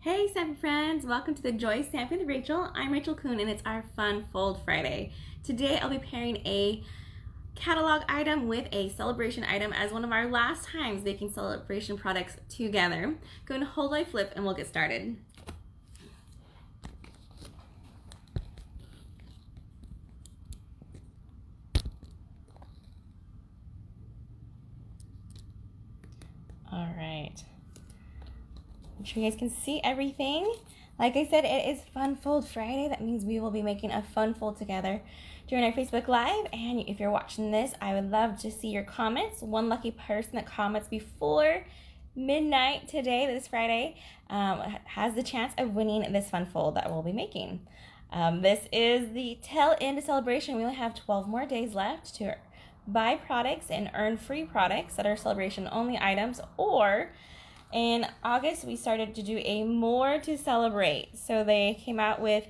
Hey Stampin' friends, welcome to the Joy Stamping with Rachel. I'm Rachel Coon and it's our Fun Fold Friday. Today I'll be pairing a catalog item with a celebration item as one of our last times making celebration products together. Go and hold my flip and we'll get started. All right. I'm sure you guys can see everything. Like I said, it is Fun Fold Friday. That means we will be making a fun fold together during our Facebook Live. And if you're watching this, I would love to see your comments. One lucky person that comments before midnight today, this Friday, has the chance of winning this fun fold that we'll be making. This is the tail end of celebration. We only have 12 more days left to buy products and earn free products that are celebration only items, or in August, we started to do a more to celebrate. So they came out with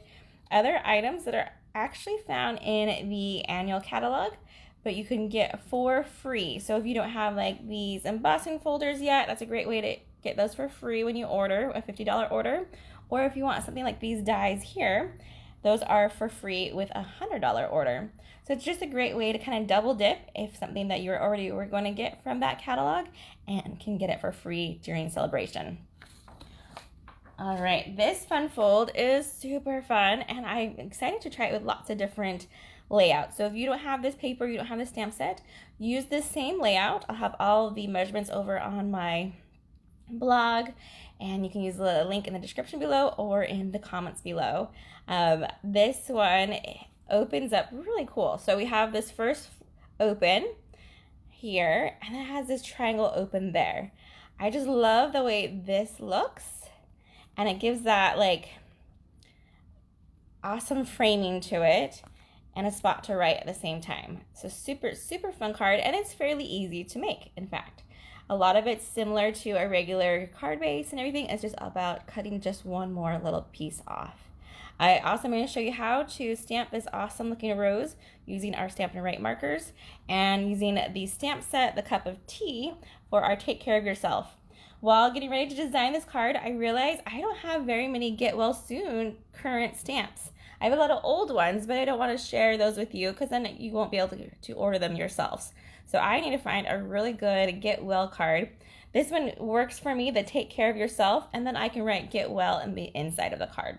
other items that are actually found in the annual catalog, but you can get for free. So if you don't have like these embossing folders yet, that's a great way to get those for free when you order a $50 order. Or if you want something like these dies here, those are for free with a $100 order. So it's just a great way to kind of double dip if something that you already were going to get from that catalog and can get it for free during celebration. All right, this fun fold is super fun and I'm excited to try it with lots of different layouts. So if you don't have this paper, you don't have this stamp set, use this same layout. I'll have all the measurements over on my blog, and you can use the link in the description below or in the comments below. This one opens up really cool. So we have this first open here, and it has this triangle open there. I just love the way this looks, and it gives that like awesome framing to it and a spot to write at the same time. So super fun card, and it's fairly easy to make. In fact, a lot of it's similar to a regular card base and everything. It's just about cutting just one more little piece off. I also am going to show you how to stamp this awesome looking rose using our Stampin' Right markers and using the stamp set, the cup of tea, for our Take Care of Yourself. While getting ready to design this card, I realized I don't have very many Get Well Soon current stamps. I have a lot of old ones, but I don't want to share those with you because then you won't be able to order them yourselves. So I need to find a really good Get Well card. This one works for me, the Take Care of Yourself, and then I can write Get Well in the inside of the card.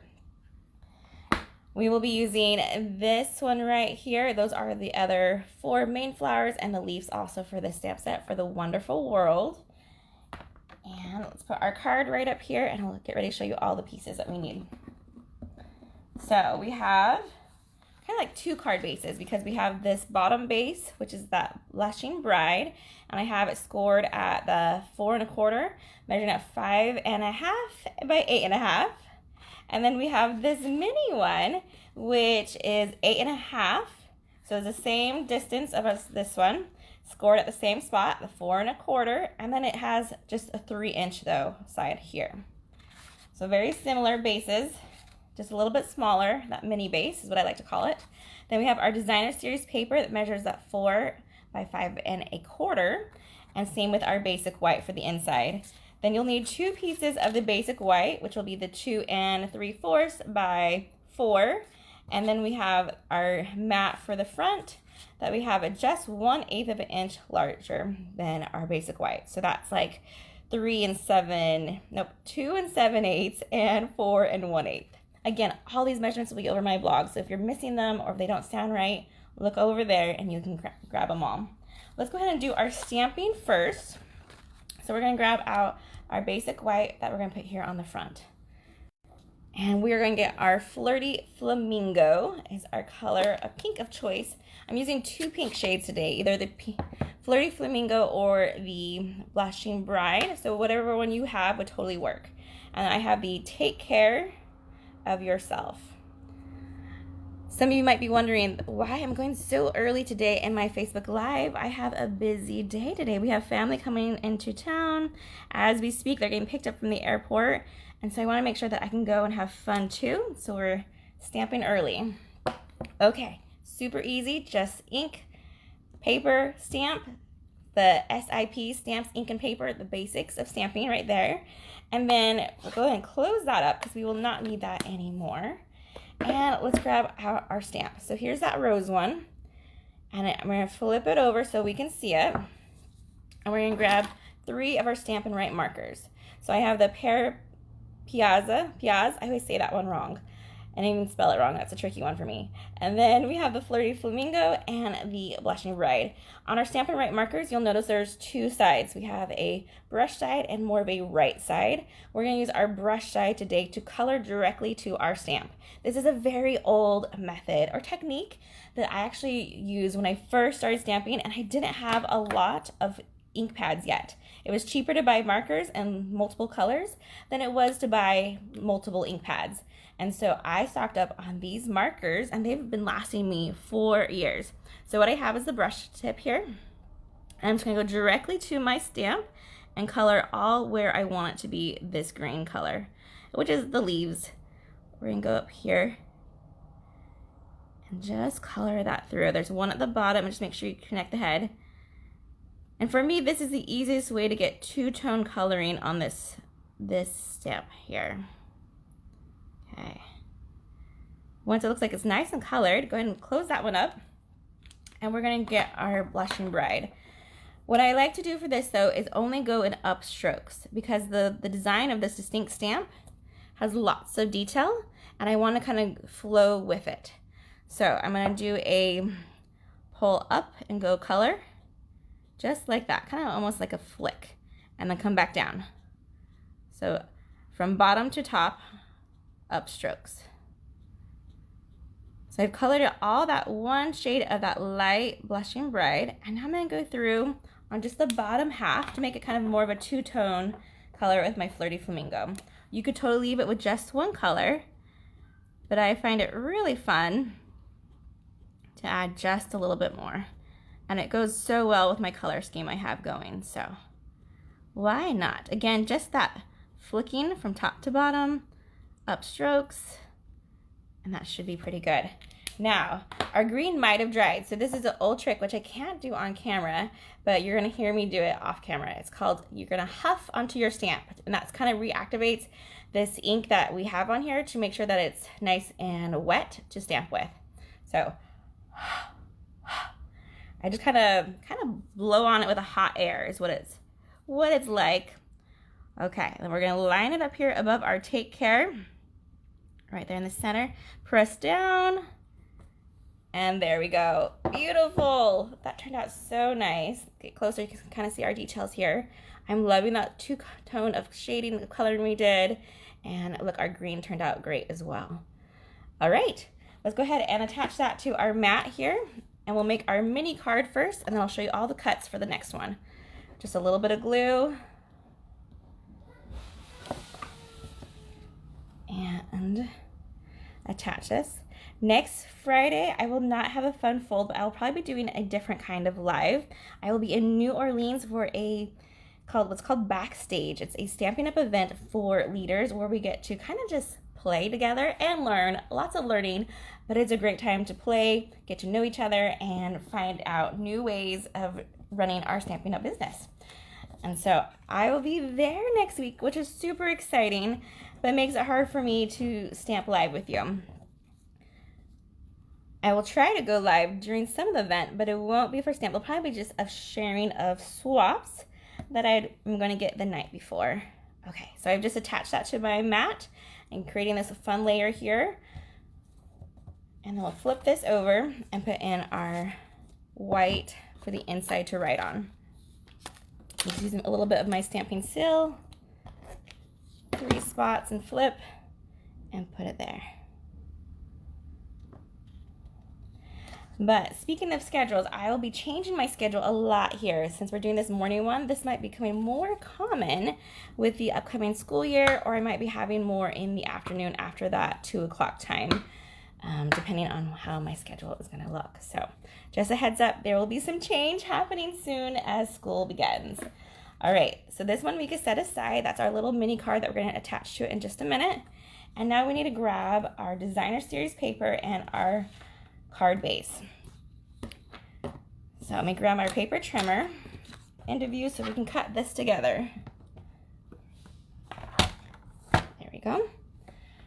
We will be using this one right here. Those are the other 4 main flowers and the leaves also for the stamp set for the wonderful world. And let's put our card right up here and I'll get ready to show you all the pieces that we need. So we have kind of like 2 card bases because we have this bottom base, which is that Blushing Bride, and I have it scored at the 4 1/4, measuring at 5.5 by 8.5. And then we have this mini one, which is 8.5. So it's the same distance of this one, scored at the same spot, the 4 1/4, and then it has just a 3-inch though side here. So very similar bases, just a little bit smaller. That mini base is what I like to call it. Then we have our Designer Series paper that measures at 4 by 5 1/4, and same with our basic white for the inside. Then you'll need 2 pieces of the basic white, which will be the 2 3/4 by 4. And then we have our matte for the front that we have at just 1/8 of an inch larger than our basic white. So that's like 2 7/8 and 4 1/8. Again, all these measurements will be over my blog. So if you're missing them or if they don't sound right, look over there and you can grab them all. Let's go ahead and do our stamping first. So we're going to grab out our basic white that we're going to put here on the front. And we are going to get our Flirty Flamingo is our color, a pink of choice. I'm using 2 pink shades today, either the Flirty Flamingo or the Blushing Bride. So whatever one you have would totally work. And I have the Take Care of Yourself. Some of you might be wondering why I'm going so early today in my Facebook Live. I have a busy day today. We have family coming into town as we speak. They're getting picked up from the airport. And so I want to make sure that I can go and have fun too. So we're stamping early. Okay, super easy. Just ink, paper, stamp, the SIP, Stamps, Ink, and Paper, the basics of stamping right there. And then we'll go ahead and close that up because we will not need that anymore. And let's grab our stamp. So here's that rose one. And I'm going to flip it over so we can see it. And we're going to grab 3 of our Stampin' Write markers. So I have the Piaz, I always say that one wrong. And even spell it wrong, that's a tricky one for me. And then we have the Flirty Flamingo and the Blushing Bride. On our Stampin' Write markers, you'll notice there's 2 sides. We have a brush side and more of a right side. We're going to use our brush side today to color directly to our stamp. This is a very old method or technique that I actually used when I first started stamping, and I didn't have a lot of ink pads yet. It was cheaper to buy markers in multiple colors than it was to buy multiple ink pads. And so I stocked up on these markers, and they've been lasting me for years. So what I have is the brush tip here. And I'm just gonna go directly to my stamp and color all where I want it to be this green color, which is the leaves. We're gonna go up here and just color that through. There's one at the bottom, and just make sure you connect the head. And for me, this is the easiest way to get two-tone coloring on this stamp here. Okay. Once it looks like it's nice and colored, go ahead and close that one up. And we're going to get our Blushing Bride. What I like to do for this, though, is only go in up strokes, because the design of this distinct stamp has lots of detail, and I want to kind of flow with it. So I'm going to do a pull up and go color, just like that, kind of almost like a flick, and then come back down. So from bottom to top, up strokes. So I've colored all that one shade of that light Blushing Bride, and now I'm going to go through on just the bottom half to make it kind of more of a two-tone color with my Flirty Flamingo. You could totally leave it with just one color, but I find it really fun to add just a little bit more. And it goes so well with my color scheme I have going, so why not? Again, just that flicking from top to bottom, up strokes, and that should be pretty good. Now, our green might have dried, so this is an old trick which I can't do on camera, but you're going to hear me do it off camera. It's called, you're going to huff onto your stamp, and that's kind of reactivates this ink that we have on here to make sure that it's nice and wet to stamp with. So I just kind of blow on it with a hot air is what it's like. Okay, then we're going to line it up here above our Take Care, right there in the center. Press down, and there we go. Beautiful. That turned out so nice. Get closer, you can kind of see our details here. I'm loving that two-tone of shading, the coloring we did, and look, our green turned out great as well. All right, let's go ahead and attach that to our mat here, and we'll make our mini card first, and then I'll show you all the cuts for the next one. Just a little bit of glue. And attach this. Next Friday, I will not have a fun fold, but I will probably be doing a different kind of live. I will be in New Orleans for what's called Backstage. It's a Stampin' Up! Event for leaders where we get to kind of just play together and learn. Lots of learning, but it's a great time to play, get to know each other, and find out new ways of running our Stampin' Up! Business. And so I will be there next week, which is super exciting, but makes it hard for me to stamp live with you. I will try to go live during some of the event, but it won't be for stamp. It'll probably be just a sharing of swaps that I'm going to get the night before. Okay, so I've just attached that to my mat and creating this fun layer here. And then we'll flip this over and put in our white for the inside to write on. Just using a little bit of my stamping seal, 3 spots and flip, and put it there. But speaking of schedules, I will be changing my schedule a lot here. Since we're doing this morning one, this might be becoming more common with the upcoming school year, or I might be having more in the afternoon after that 2 o'clock time, depending on how my schedule is going to look. So just a heads up, there will be some change happening soon as school begins. All right, so this one we can set aside. That's our little mini card that we're going to attach to it in just a minute. And now we need to grab our designer series paper and our card base. So let me grab my paper trimmer, end of view so we can cut this together. There we go.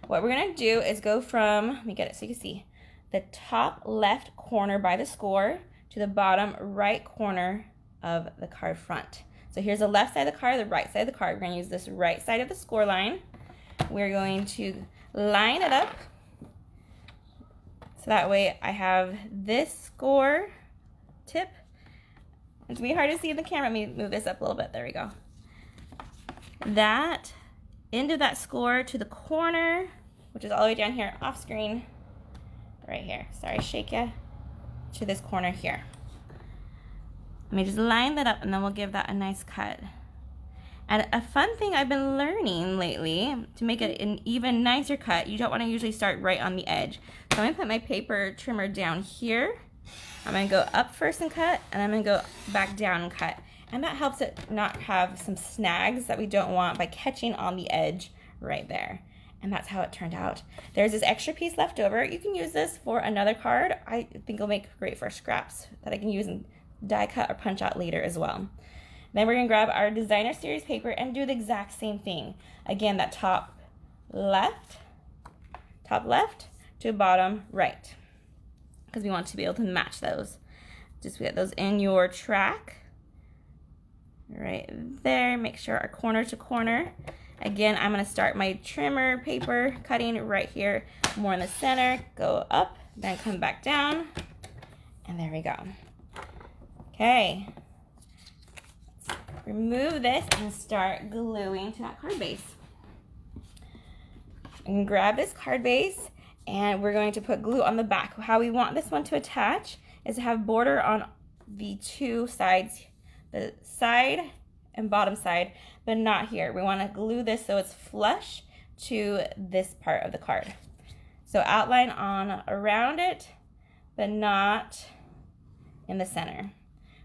What we're gonna do is go from, let me get it so you can see, the top left corner by the score to the bottom right corner of the card front. So here's the left side of the card, the right side of the card. We're gonna use this right side of the score line. We're going to line it up. So that way I have this score tip. It's really hard to see in the camera. Let me move this up a little bit. There we go. That end of that score to the corner, which is all the way down here off screen, right here. Sorry, shake ya. To this corner here. Let me just line that up and then we'll give that a nice cut. And a fun thing I've been learning lately, to make it an even nicer cut, you don't want to usually start right on the edge. So I'm going to put my paper trimmer down here. I'm going to go up first and cut, and I'm going to go back down and cut. And that helps it not have some snags that we don't want by catching on the edge right there. And that's how it turned out. There's this extra piece left over. You can use this for another card. I think it'll make great for scraps that I can use and die cut or punch out later as well. Then we're going to grab our designer series paper and do the exact same thing. Again, that top left to bottom right, because we want to be able to match those. Just get those in your track right there. Make sure our corner to corner. Again, I'm going to start my trimmer paper cutting right here, more in the center, go up, then come back down, and there we go. Okay. Remove this and start gluing to that card base. And grab this card base and we're going to put glue on the back. How we want this one to attach is to have border on the two sides, the side and bottom side, but not here. We want to glue this so it's flush to this part of the card. So outline on around it, but not in the center.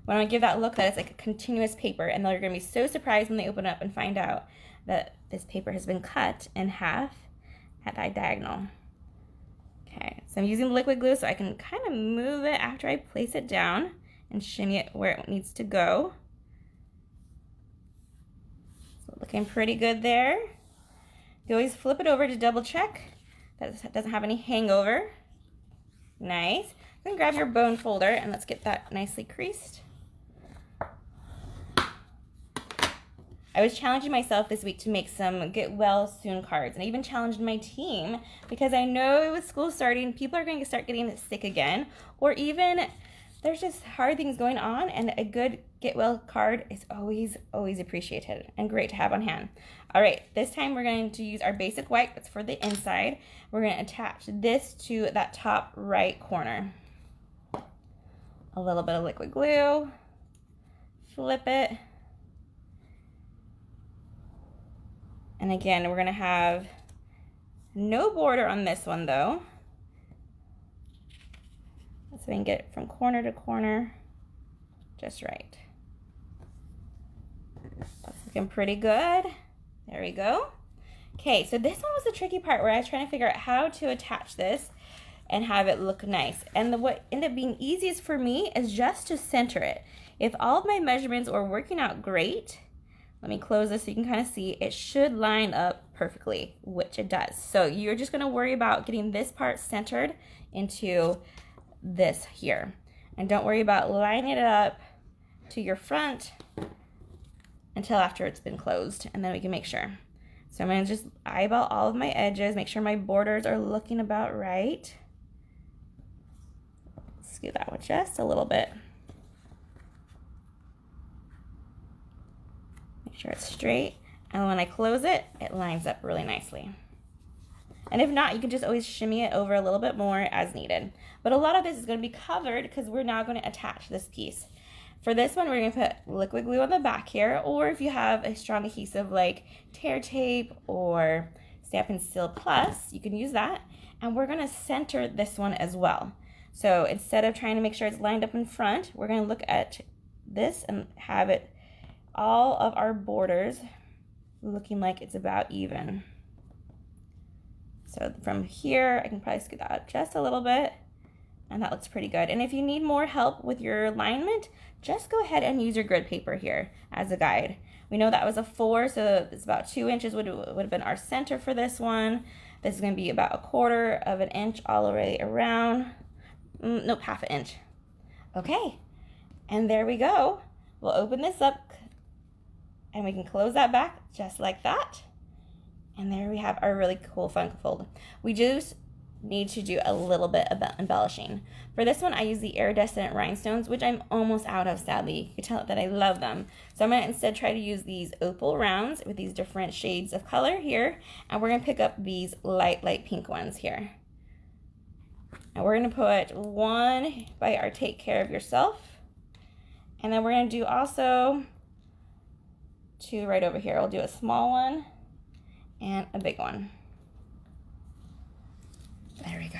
We want to give that look that it's like a continuous paper, and they're going to be so surprised when they open up and find out that this paper has been cut in half at that diagonal. Okay, so I'm using liquid glue so I can kind of move it after I place it down and shimmy it where it needs to go. So looking pretty good there. You always flip it over to double check that it doesn't have any hangover. Nice. Then grab your bone folder and let's get that nicely creased. I was challenging myself this week to make some get well soon cards, and I even challenged my team because I know with school starting, people are going to start getting sick again, or even there's just hard things going on, and a good get well card is always appreciated and great to have on hand. All right, this time we're going to use our basic white. That's for the inside. We're going to attach this to that top right corner. A little bit of liquid glue, flip it. And again, we're gonna have no border on this one though. So we can get it from corner to corner, just right. That's looking pretty good. There we go. Okay, so this one was the tricky part where I was trying to figure out how to attach this and have it look nice. And what ended up being easiest for me is just to center it. If all of my measurements were working out great, let me close this so you can kind of see, it should line up perfectly, which it does. So you're just gonna worry about getting this part centered into this here. And don't worry about lining it up to your front until after it's been closed, and then we can make sure. So I'm gonna just eyeball all of my edges, make sure my borders are looking about right. Scoot that one just a little bit. Make sure it's straight, and when I close it, it lines up really nicely. And if not, you can just always shimmy it over a little bit more as needed. But a lot of this is going to be covered because we're now going to attach this piece. For this one, we're going to put liquid glue on the back here, or if you have a strong adhesive like tear tape or Stampin' Seal Plus, you can use that. And we're going to center this one as well. So instead of trying to make sure it's lined up in front, we're going to look at this and have it all of our borders looking like it's about even. So from here, I can probably scoot that out just a little bit, And that looks pretty good. And if you need more help with your alignment, just go ahead and use your grid paper here as a guide. We know that was a 4, so it's about 2 inches would have been our center for this one. This is going to be about 1/4 of an inch all the way around. Nope, 1/2 inch. Okay, and there we go. We'll open this up and we can close that back just like that. And there we have our really cool fun fold. We just need to do a little bit of embellishing. For this one, I use the iridescent rhinestones, which I'm almost out of, sadly. You can tell that I love them. So I'm going to instead try to use these opal rounds with these different shades of color here. And we're going to pick up these light pink ones here. And we're going to put one by our Take Care of Yourself. And then we're going to do also 2 right over here. We'll do a small one and a big one. There we go.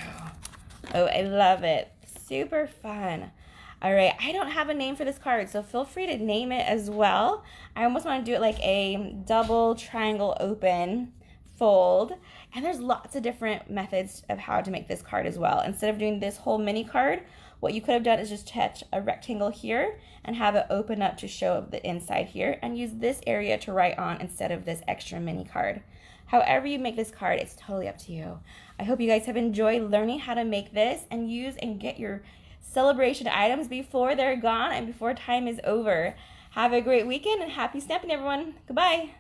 Oh, I love it. Super fun. All right, I don't have a name for this card, so feel free to name it as well. I almost want to do it like a double triangle open fold. And there's lots of different methods of how to make this card as well. Instead of doing this whole mini card, what you could have done is just touch a rectangle here and have it open up to show the inside here and use this area to write on instead of this extra mini card. However you make this card, it's totally up to you. I hope you guys have enjoyed learning how to make this and use and get your celebration items before they're gone and before time is over. Have a great weekend and happy stamping, everyone. Goodbye.